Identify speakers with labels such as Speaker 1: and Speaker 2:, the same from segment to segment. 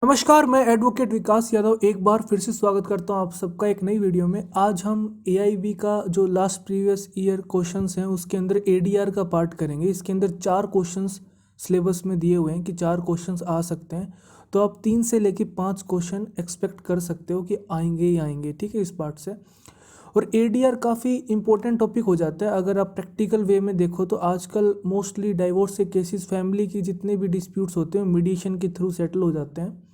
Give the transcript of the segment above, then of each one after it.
Speaker 1: नमस्कार, मैं एडवोकेट विकास यादव एक बार फिर से स्वागत करता हूं आप सबका एक नई वीडियो में। आज हम एआईबी का जो लास्ट प्रीवियस ईयर क्वेश्चंस हैं उसके अंदर एडीआर का पार्ट करेंगे। इसके अंदर 4 क्वेश्चंस सिलेबस में दिए हुए हैं कि 4 क्वेश्चंस आ सकते हैं, तो आप 3 से लेकर 5 क्वेश्चन एक्सपेक्ट कर सकते हो कि आएंगे ही आएंगे। ठीक है, इस पार्ट से। और एडीआर काफ़ी इंपॉर्टेंट टॉपिक हो जाता है अगर आप प्रैक्टिकल वे में देखो तो। आजकल मोस्टली डाइवोर्स के केसेस, फैमिली की जितने भी डिस्प्यूट्स होते हैं मीडिएशन के थ्रू सेटल हो जाते हैं।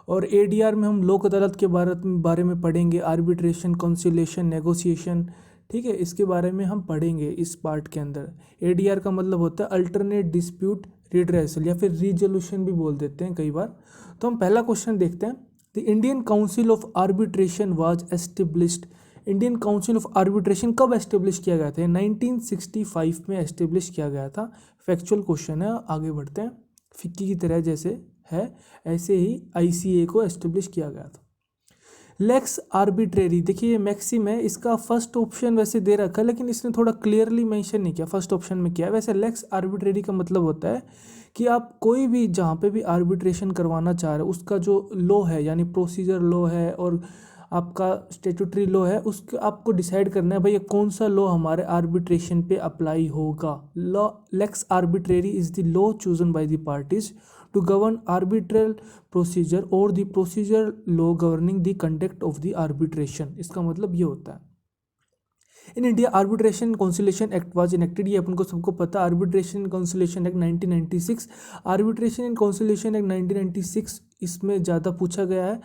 Speaker 1: और एडीआर में हम लोक अदालत के बारे में पढ़ेंगे, आर्बिट्रेशन, कंसिलिएशन, नेगोशिएशन। ठीक है, इसके बारे में हम पढ़ेंगे इस पार्ट के अंदर। एडीआर का मतलब होता है अल्टरनेट डिस्प्यूट रिड्रेसल या फिर रिजोल्यूशन भी बोल देते हैं कई बार। तो हम पहला क्वेश्चन देखते हैं। The Indian council of arbitration was established. Indian council of arbitration कब एस्टेब्लिश किया गया था? 1965 में एस्टेब्लिश किया गया था। फैक्चुअल क्वेश्चन है, आगे बढ़ते हैं। फिक्की की तरह जैसे है ऐसे ही आईसीए को एस्टेब्लिश किया गया था। लेक्स आर्बिट्रेरी, देखिए मैक्सिम है, इसका फर्स्ट ऑप्शन वैसे दे रखा है लेकिन इसने थोड़ा क्लियरली मेंशन नहीं किया फर्स्ट ऑप्शन में क्या है। वैसे लेक्स आर्बिट्रेरी का मतलब होता है कि आप कोई भी जहाँ पे भी आर्बिट्रेशन करवाना चाह रहे हो उसका जो लॉ है, यानी प्रोसीजर लॉ है और आपका स्टेटूटरी लॉ है, उसको आपको डिसाइड करना है भाई कौन सा लॉ हमारे आर्बिट्रेशन पे अप्लाई होगा। Law lex arbitri is the law chosen by the parties to govern arbitral procedure or the procedure law governing the conduct of the arbitration। इसका मतलब ये होता है। In India arbitration conciliation act was enacted, ये अपन को सबको पता। Arbitration conciliation act 1996, arbitration and conciliation act 1996 इसमें ज़्यादा पूछा गया है।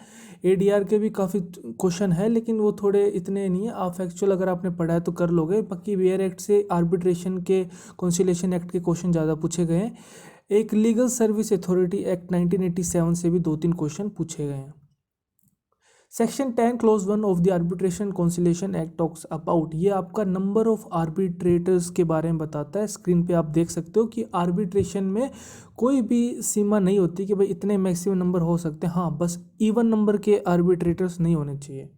Speaker 1: एडीआर के भी काफ़ी क्वेश्चन है लेकिन वो थोड़े इतने नहीं है। आप फैक्चुअल अगर आपने पढ़ा है तो कर लोगे। बाकी वेयर एक्ट से आर्बिट्रेशन के कंसिलिएशन एक्ट के क्वेश्चन ज़्यादा पूछे गए हैं। एक लीगल सर्विस अथॉरिटी एक्ट 1987 से भी 2-3 क्वेश्चन पूछे गए हैं। Section 10 close 1 of the arbitration conciliation act talks about, ये आपका नंबर ऑफ आर्बिट्रेटर्स के बारे में बताता है। स्क्रीन पे आप देख सकते हो कि आर्बिट्रेशन में कोई भी सीमा नहीं होती कि भाई इतने मैक्सिमम नंबर हो सकते हैं। हाँ, बस इवन नंबर के आर्बिट्रेटर्स नहीं होने चाहिए।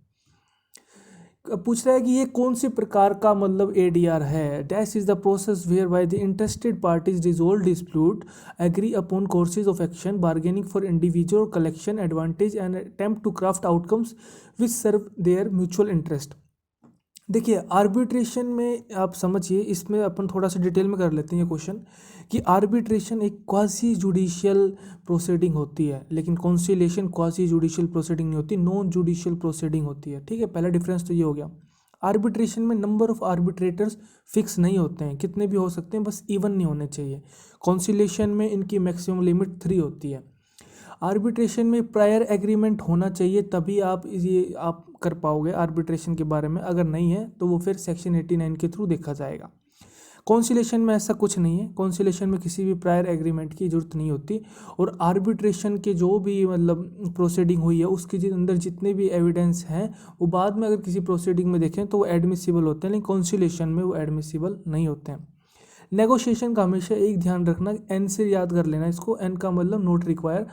Speaker 1: पूछ रहा है कि ये कौन सी प्रकार का मतलब एडीआर है। Dash is the process whereby the interested parties resolve dispute, agree upon courses of action, bargaining for individual collection advantage and attempt to craft outcomes which serve their mutual interest. देखिए arbitration में आप समझिए, इसमें अपन थोड़ा सा detail में कर लेते हैं ये क्वेश्चन कि आर्बिट्रेशन एक क्वासी जुडिशियल प्रोसीडिंग होती है लेकिन कॉन्सिलिएशन क्वासी जुडिशियल प्रोसीडिंग नहीं होती, नॉन जुडिशियल प्रोसीडिंग होती है। ठीक है, पहला डिफरेंस तो ये हो गया। आर्बिट्रेशन में नंबर ऑफ आर्बिट्रेटर्स फिक्स नहीं होते हैं, कितने भी हो सकते हैं, बस इवन नहीं होने चाहिए। कॉन्सिलिएशन में इनकी मैक्सिमम लिमिट 3 होती है। आर्बिट्रेशन में प्रायर एग्रीमेंट होना चाहिए तभी आप कर पाओगे आर्बिट्रेशन के बारे में। अगर नहीं है तो वो फिर सेक्शन 89 के थ्रू देखा जाएगा। कॉन्सिलेशन में ऐसा कुछ नहीं है, कॉन्सिलेशन में किसी भी प्रायर एग्रीमेंट की जरूरत नहीं होती। और आर्बिट्रेशन के जो भी मतलब प्रोसीडिंग हुई है उसके अंदर जितने भी एविडेंस हैं वो बाद में अगर किसी प्रोसीडिंग में देखें तो वो एडमिसिबल होते हैं, लेकिन कॉन्सिलेशन में वो एडमिसिबल नहीं होते हैं। नेगोशिएशन का हमेशा एक ध्यान रखना, एन से याद कर लेना इसको। एन का मतलब नोट रिक्वायर,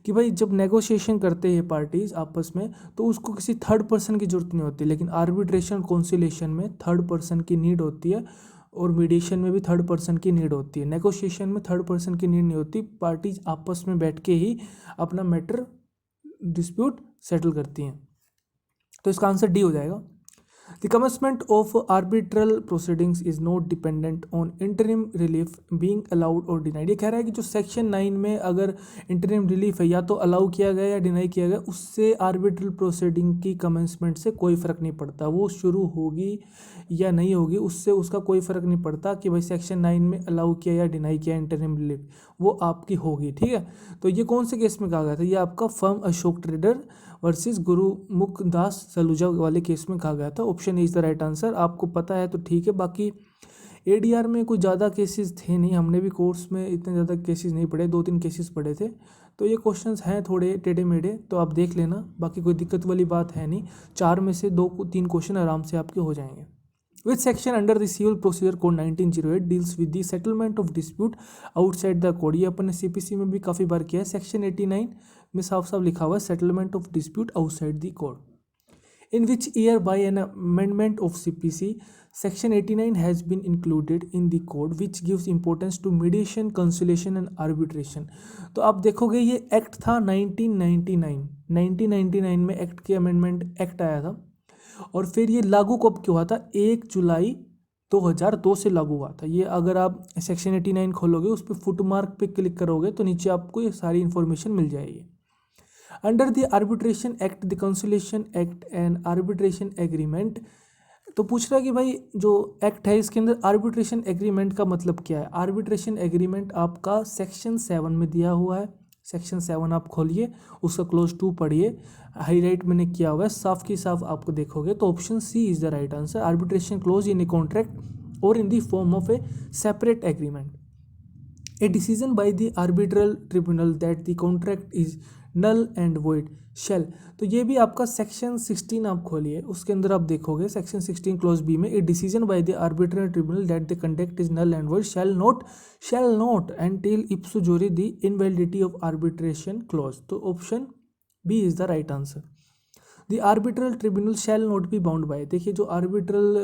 Speaker 1: कि भाई जब नेगोशिएशन करते हैं पार्टीज आपस में तो उसको किसी थर्ड पर्सन की जरूरत नहीं होती, लेकिन आर्बिट्रेशन कॉन्सिलेशन में थर्ड पर्सन की नीड होती है और मीडिएशन में भी थर्ड पर्सन की नीड होती है। नेगोशिएशन में थर्ड पर्सन की नीड नहीं होती, पार्टीज आपस में बैठ के ही अपना मैटर डिस्प्यूट सेटल करती हैं। तो इसका आंसर डी हो जाएगा। The commencement of arbitral proceedings is not dependent on interim relief being allowed or denied। ये कह रहा है कि जो सेक्शन 9 में अगर इंटरिम रिलीफ है या तो अलाउ किया गया या डिनाई किया गया, उससे आर्बिट्रल प्रोसीडिंग की कमेंसमेंट से कोई फ़र्क नहीं पड़ता। वो शुरू होगी या नहीं होगी उससे उसका कोई फ़र्क नहीं पड़ता कि भाई सेक्शन 9 में अलाउ किया या डिनाई किया इंटरिम रिलीफ, वो आपकी होगी। ठीक है, तो ये कौन से केस में कहा गया था? ये आपका firm Ashok trader versus Gurmukhdas Saluja वाले केस में कहा गया था। Option is the right answer. आपको पता है तो ठीक है, बाकी एडीआर में कुछ ज़्यादा केसेस थे नहीं, हमने भी कोर्स में इतने ज़्यादा केसेस नहीं पढ़े, 2-3 केसेस पढ़े थे। तो ये क्वेश्चंस हैं थोड़े टेढ़े मेढ़े, तो आप देख लेना, बाकी कोई दिक्कत वाली बात है नहीं। 4 में से 2-3 क्वेश्चन आराम से आपके हो जाएंगे। Which section under the Civil Procedure Code 1908 deals with the settlement of dispute outside the code? ये अपन ने सीपीसी में भी काफ़ी बार किया है। सेक्शन 89 में साफ साफ लिखा हुआ है settlement of dispute outside the code. In which year by an amendment of CPC section 89 has been included in the code which gives importance to mediation, conciliation and arbitration। तो आप देखोगे ये एक्ट था 1999 में एक्ट के amendment act आया था और फिर ये लागू कब क्यों हुआ था, 1 जुलाई 2002 से लागू हुआ था। ये अगर आप सेक्शन 89 खोलोगे उस पर फुट मार्क पे क्लिक करोगे तो नीचे आपको ये सारी इन्फॉर्मेशन मिल जाएगी। Under the arbitration act, the conciliation act and arbitration agreement. तो पूछ रहा है कि भाई जो एक्ट है इसके अंदर आर्बिट्रेशन एग्रीमेंट का मतलब क्या है। आर्बिट्रेशन एग्रीमेंट आपका सेक्शन 7 में दिया हुआ है। सेक्शन 7 आप खोलिए, उसका क्लोज 2 पढ़िए, हाईलाइट मैंने किया हुआ है, साफ की साफ आपको देखोगे तो option C is the right answer. Arbitration clause in a contract और in the form of a separate agreement. A decision by the arbitral tribunal that the contract is null and void shall. तो ये भी आपका section 16 आप खोलिए, उसके अंदर आप देखोगे सेक्शन 16 क्लोज बी में, a decision by the arbitral tribunal that the conduct is null and void shall not entail ipso jure the invalidity of arbitration clause. तो option B is the right answer. The arbitral tribunal shall not be bound by. देखिए जो arbitral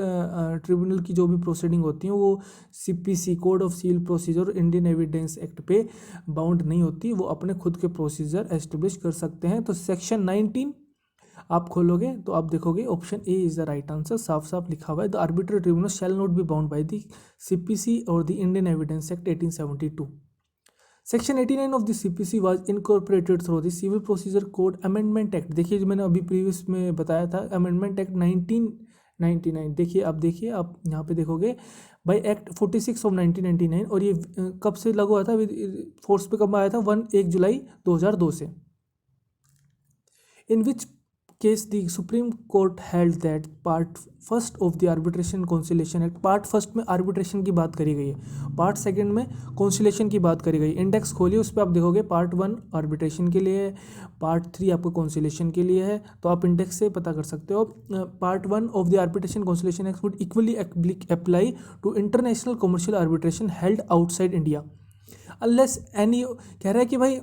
Speaker 1: tribunal की जो भी proceeding होती हैं वो CPC code of civil procedure Indian evidence act पे बाउंड नहीं होती, वो अपने खुद के प्रोसीजर एस्टेब्लिश कर सकते हैं। तो सेक्शन 19 आप खोलोगे तो आप देखोगे option A is the right answer, साफ साफ लिखा हुआ है। The arbitral tribunal shall not be bound by the CPC और the Indian evidence act 1872। Section 89 of the CPC was incorporated through the civil procedure code amendment act. देखिए जो मैंने अभी प्रीवियस में बताया था अमेंडमेंट एक्ट 1999। देखिए आप यहाँ पे देखोगे बाई एक्ट 46 ऑफ 1999 और ये कब से लागू हुआ था, फोर्स पे कब आया था, 1 जुलाई 2002 से। In which case the supreme Court held that part first of the arbitration conciliation act. Part first में आर्बिट्रेशन की बात करी गई है, पार्ट सेकंड में कॉन्सिलेशन की बात करी गई। इंडेक्स खोलिए उस पर आप देखोगे पार्ट 1 आर्बिट्रेशन के लिए है, पार्ट 3 आपको कॉन्सिलेशन के लिए है, तो आप इंडेक्स से पता कर सकते हो। Part 1 of the arbitration conciliation act would equally apply to international commercial arbitration held outside India unless any. कह रहा है कि भाई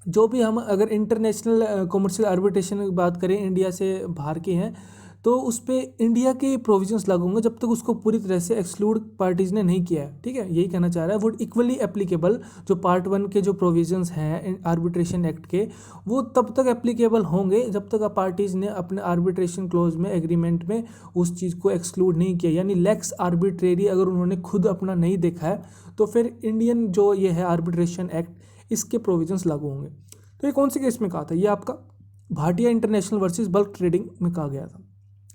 Speaker 1: जो भी हम अगर इंटरनेशनल कमर्शियल आर्बिट्रेशन की बात करें इंडिया से बाहर के हैं तो उस पर इंडिया के प्रोविजंस लागू होंगे जब तक उसको पूरी तरह से एक्सक्लूड पार्टीज ने नहीं किया है। ठीक है, यही कहना चाह रहा है। वुड इक्वली एप्लीकेबल, जो पार्ट 1 के जो प्रोविजंस हैं आर्बिट्रेशन एक्ट के वो तब तक एप्लीकेबल होंगे जब तक पार्टीज ने अपने आर्बिट्रेशन क्लोज में एग्रीमेंट में उस चीज़ को एक्सक्लूड नहीं किया, यानी लेक्स आर्बिट्रेरी अगर उन्होंने खुद अपना नहीं देखा है तो फिर इंडियन जो ये है आर्बिट्रेशन एक्ट इसके प्रोविजंस लागू होंगे। तो ये कौन से केस में कहा था, ये आपका Bhatia international versus bulk trading में कहा गया था।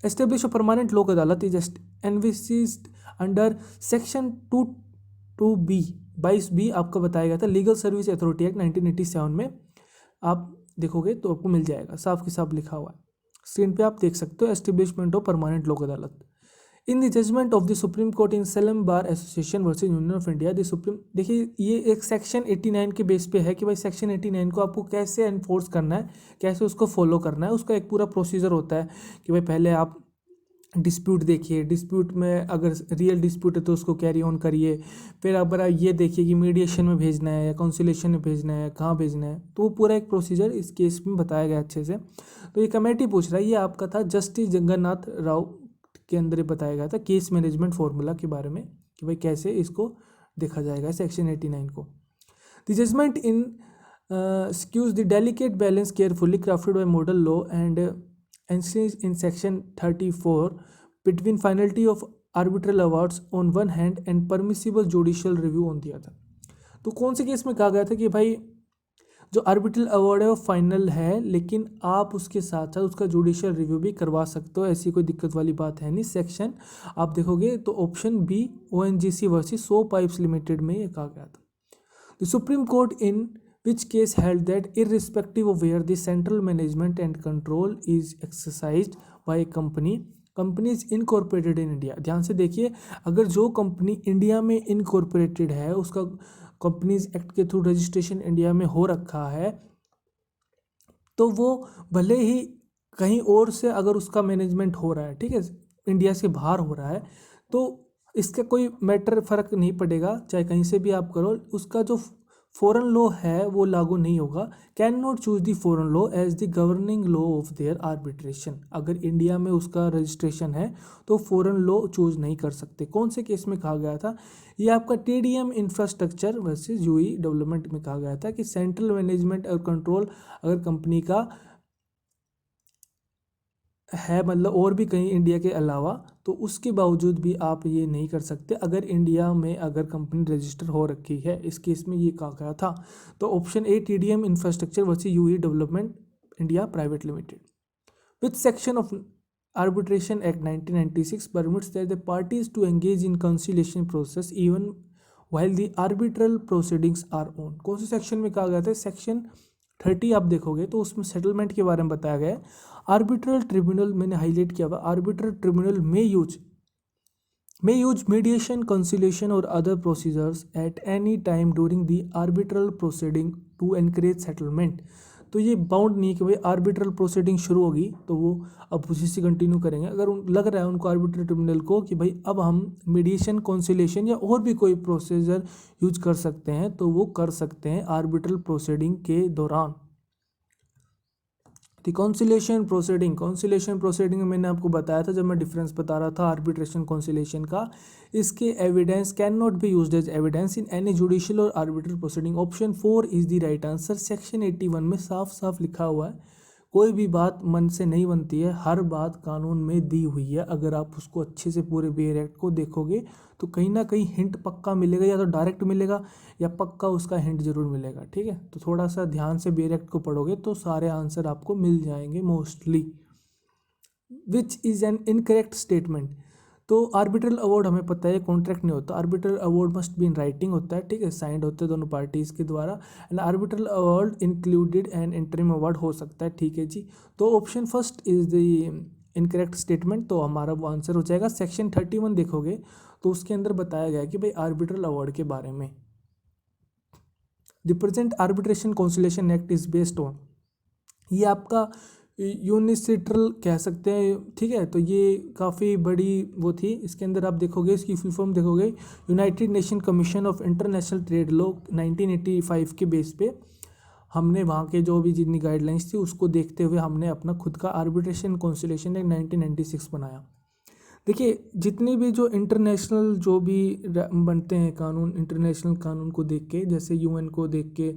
Speaker 1: एस्टेब्लिश अ परमानेंट लोक अदालत इज एनविस्ड अंडर सेक्शन 22B आपका बताया गया था लीगल सर्विस अथॉरिटी एक्ट 1987 में। आप देखोगे तो आपको मिल जाएगा, साफ के साफ लिखा हुआ है स्क्रीन पे आप देख सकते हो। Establishment of permanent Lok Adalat in the judgment of the supreme court in Salem bar association versus union of India the supreme. देखिए ये एक सेक्शन 89 के बेस पे है कि भाई सेक्शन 89 को आपको कैसे एनफोर्स करना है, कैसे उसको फॉलो करना है। उसका एक पूरा प्रोसीजर होता है कि भाई पहले आप डिस्प्यूट देखिए, डिस्प्यूट में अगर रियल डिस्प्यूट है तो उसको कैरी ऑन करिए, फिर अगर आप ये देखिए कि मीडिएशन में भेजना है या काउंसिलेशन में भेजना है, कहाँ भेजना है, तो वो पूरा एक प्रोसीजर इस केस में बताया गया अच्छे से। तो ये कमेटी पूछ रहा है, ये आपका था जस्टिस जगन्नाथ राव के अंदर बताया गया था केस मैनेजमेंट फॉर्मूला के बारे में कि भाई कैसे इसको देखा जाएगा सेक्शन 89 को। The judgment in skews the delicate balance carefully crafted by model law and in section 34 between finality of arbitral awards on one hand and permissible judicial review on the other। तो कौन से case में कहा गया था कि भाई जो आर्बिट्रल अवार्ड है वो फाइनल है लेकिन आप उसके साथ साथ उसका जुडिशियल रिव्यू भी करवा सकते हो, ऐसी कोई दिक्कत वाली बात है नहीं। सेक्शन आप देखोगे तो ऑप्शन बी ONGC वर्सेस सो पाइप्स लिमिटेड में ये कहा गया था। The supreme court in which case held that irrespective of where the central management and control is exercised by a company is incorporated in India। ध्यान से देखिए, अगर जो कंपनी इंडिया में इनकॉर्पोरेटेड है उसका कंपनीज एक्ट के थ्रू रजिस्ट्रेशन इंडिया में हो रखा है तो वो भले ही कहीं और से अगर उसका मैनेजमेंट हो रहा है, ठीक है, इंडिया से बाहर हो रहा है तो इसका कोई मैटर फ़र्क नहीं पड़ेगा, चाहे कहीं से भी आप करो, उसका जो फॉरेन लॉ है वो लागू नहीं होगा। Can not choose the foreign law as the governing law of their arbitration, अगर इंडिया में उसका रजिस्ट्रेशन है तो फॉरेन लॉ चूज नहीं कर सकते। कौन से केस में कहा गया था? ये आपका TDM infrastructure versus UE development में कहा गया था कि सेंट्रल मैनेजमेंट और कंट्रोल अगर कंपनी का है, मतलब और भी कहीं इंडिया के अलावा, तो उसके बावजूद भी आप ये नहीं कर सकते अगर इंडिया में अगर कंपनी रजिस्टर हो रखी है। इस केस में ये कहा गया था। तो option A TDM infrastructure versus UE development India private limited. Which section of arbitration act 1996 permits that the parties to engage in conciliation process even while the arbitral proceedings are on। कौन से section में कहा गया था? Section 30 आप देखोगे तो उसमें सेटलमेंट के बारे में बताया गया है। आर्बिट्रल ट्रिब्यूनल मैंने हाईलाइट किया हुआ, arbitral tribunal may use mediation, conciliation or other procedures at any time during the arbitral proceeding to encourage settlement। तो ये बाउंड नहीं है कि भाई आर्बिट्रल प्रोसीडिंग शुरू होगी तो वो अब उसी से कंटिन्यू करेंगे। अगर लग रहा है उनको आर्बिट्रल ट्रिब्यूनल को कि भाई अब हम मीडिएशन, कॉन्सिलेशन या और भी कोई प्रोसीजर यूज कर सकते हैं तो वो कर सकते हैं आर्बिट्रल प्रोसीडिंग के दौरान। दी कॉन्सिलेशन प्रोसीडिंग में मैंने आपको बताया था जब मैं डिफरेंस बता रहा था आर्बिट्रेशन कॉन्सिलेशन का, इसके evidence can not be used as evidence in any judicial और arbitral proceeding. Option 4 is the right answer. Section 81 में साफ साफ लिखा हुआ है कोई भी बात मन से नहीं बनती है, हर बात कानून में दी हुई है। अगर आप उसको अच्छे से पूरे बेयर एक्ट को देखोगे तो कहीं ना कहीं हिंट पक्का मिलेगा, या तो डायरेक्ट मिलेगा या पक्का उसका हिंट जरूर मिलेगा। ठीक है, तो थोड़ा सा ध्यान से बेयर एक्ट को पढ़ोगे तो सारे आंसर आपको मिल जाएंगे mostly. Which is an incorrect statement. तो आर्बिट्रल अवार्ड हमें पता है कॉन्ट्रैक्ट नहीं होता, arbitral award must be in writing होता है। ठीक है, साइंड होते हैं दोनों पार्टीज़ के द्वारा। And arbitral award included and interim award हो सकता है। ठीक है जी, तो option first is the incorrect statement, तो हमारा वो आंसर हो जाएगा। सेक्शन 31 देखोगे तो उसके अंदर बताया गया है कि भाई आर्बिट्रल अवार्ड के बारे में। The present arbitration conciliation act is based on, ये आपका यूनिसिट्रल कह सकते हैं। ठीक है, तो ये काफ़ी बड़ी वो थी। इसके अंदर आप देखोगे इसकी फुल फॉर्म देखोगे, United nation commission of international trade law 1985 के बेस पे हमने वहाँ के जो भी जितनी गाइडलाइंस थी उसको देखते हुए हमने अपना खुद का आर्बिट्रेशन कॉन्सिलेशन एक्ट 1996 बनाया। देखिए जितने भी जो इंटरनेशनल जो भी बनते हैं कानून, इंटरनेशनल कानून को देख के, जैसे UN को देख के,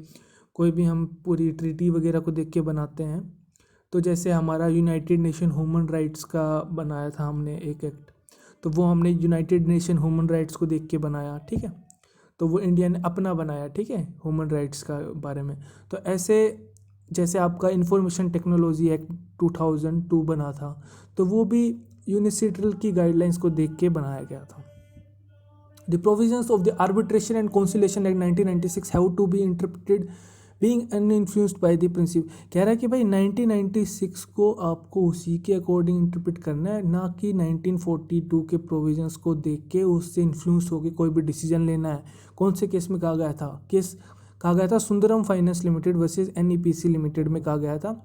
Speaker 1: कोई भी हम पूरी ट्रीटी वगैरह को देख के बनाते हैं, तो जैसे हमारा यूनाइटेड नेशन ह्यूमन राइट्स का बनाया था हमने एक एक्ट, तो वो हमने यूनाइटेड नेशन ह्यूमन राइट्स को देख के बनाया। ठीक है, तो वो इंडिया ने अपना बनाया। ठीक है, ह्यूमन राइट्स का बारे में। तो ऐसे जैसे आपका इंफॉर्मेशन टेक्नोलॉजी एक्ट 2002 बना था, तो वो भी यूनिसिट्रल की गाइडलाइंस को देख के बनाया गया था। The provisions of the arbitration and conciliation act 1996 have to be interpreted being uninfluenced by the principle. कह रहा है कि भाई 1996 को आपको उसी के अकॉर्डिंग इंटरप्रेट करना है, ना कि 1942 के प्रोविजंस को देख के उससे इन्फ्लुएंस होकर कोई भी डिसीजन लेना है। कौन से केस में कहा गया था? केस कहा गया था Sundaram finance limited versus NEPC limited में कहा गया था।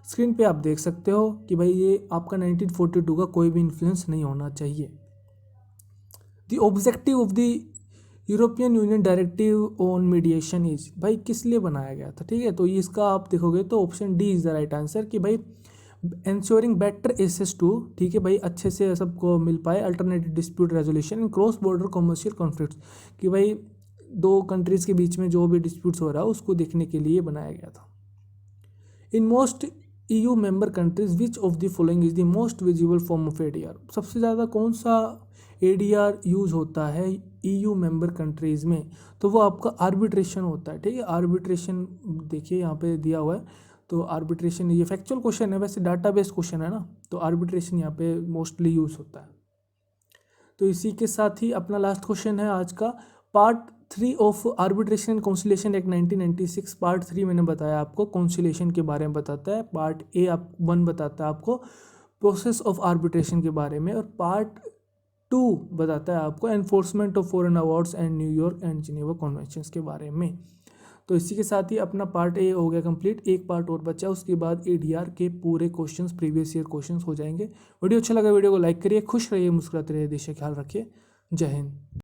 Speaker 1: स्क्रीन पे आप देख सकते हो कि भाई ये आपका 1942 का कोई भी इन्फ्लुएंस नहीं होना चाहिए। The objective of the European union directive on mediation is, भाई किस लिए बनाया गया था? ठीक है, तो इसका आप देखोगे तो option D is the right answer कि भाई इंश्योरिंग बेटर एक्सेस टू, ठीक है भाई, अच्छे से सबको मिल पाए alternative dispute resolution in cross border commercial conflicts, कि भाई दो कंट्रीज़ के बीच में जो भी डिस्प्यूट्स हो रहा है उसको देखने के लिए बनाया गया था। In most EU member countries which of the following is the most visible form of ADR। सबसे ज़्यादा कौन सा ADR यूज़ होता है EU मेंबर कंट्रीज़ में? तो वो आपका आर्बिट्रेशन होता है। ठीक है, आर्बिट्रेशन देखिए यहाँ पे दिया हुआ है, तो आर्बिट्रेशन, ये फैक्चुअल क्वेश्चन है, वैसे डाटा बेस्ड क्वेश्चन है ना, तो आर्बिट्रेशन यहाँ पे मोस्टली यूज़ होता है। तो इसी के साथ ही अपना लास्ट क्वेश्चन है आज का, part 3 of arbitration and conciliation act 1996। Part 3 मैंने बताया आपको कॉन्सिलेशन के बारे में बताता है, पार्ट A आप 1 बताता है आपको प्रोसेस ऑफ आर्बिट्रेशन के बारे में, और पार्ट 2 बताता है आपको enforcement of foreign awards and New York and Geneva conventions के बारे में। तो इसी के साथ ही अपना पार्ट A हो गया कंप्लीट, एक पार्ट और बचा, उसके बाद ADR के पूरे क्वेश्चंस, प्रीवियस ईयर क्वेश्चंस हो जाएंगे। वीडियो अच्छा लगा वीडियो को लाइक करिए, खुश रहिए, मुस्कुराते रहिए, देश का ख्याल रखिए। जय हिंद।